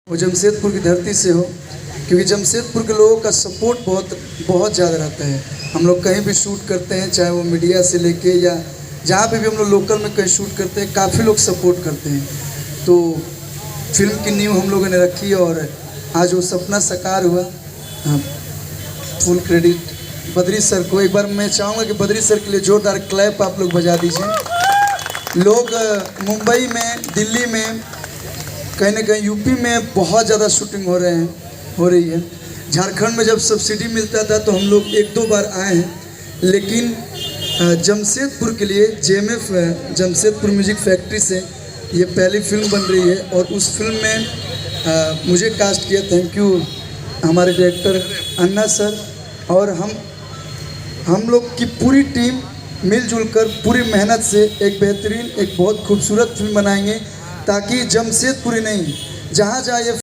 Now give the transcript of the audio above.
वो जमशेदपुर की धरती से हो, क्योंकि जमशेदपुर के लोगों का सपोर्ट बहुत बहुत ज़्यादा रहता है। हम लोग कहीं भी शूट करते हैं, चाहे वो मीडिया से लेके या जहाँ पे भी हम लोग लोकल में कहीं शूट करते हैं, काफ़ी लोग सपोर्ट करते हैं। तो फिल्म की नींव हम लोगों ने रखी और आज वो सपना साकार हुआ। फुल क्रेडिट बद्री सर को। एक बार मैं चाहूँगा कि बद्री सर के लिए जोरदार क्लैप आप लोग बजा दीजिए। लोग मुंबई में, दिल्ली में, कहीं ना कहीं यूपी में बहुत ज़्यादा शूटिंग हो रही है। झारखंड में जब सब्सिडी मिलता था तो हम लोग एक दो बार आए हैं, लेकिन जमशेदपुर के लिए जेएमएफ जमशेदपुर म्यूजिक फैक्ट्री से ये पहली फिल्म बन रही है और उस फिल्म में मुझे कास्ट किया। थैंक यू हमारे डायरेक्टर अन्ना सर। और हम लोग की पूरी टीम मिलजुल कर पूरी मेहनत से एक बेहतरीन, एक बहुत खूबसूरत फिल्म बनाएंगे, ताकि जमशेदपुर ही नहीं, जहाँ जहाँ ये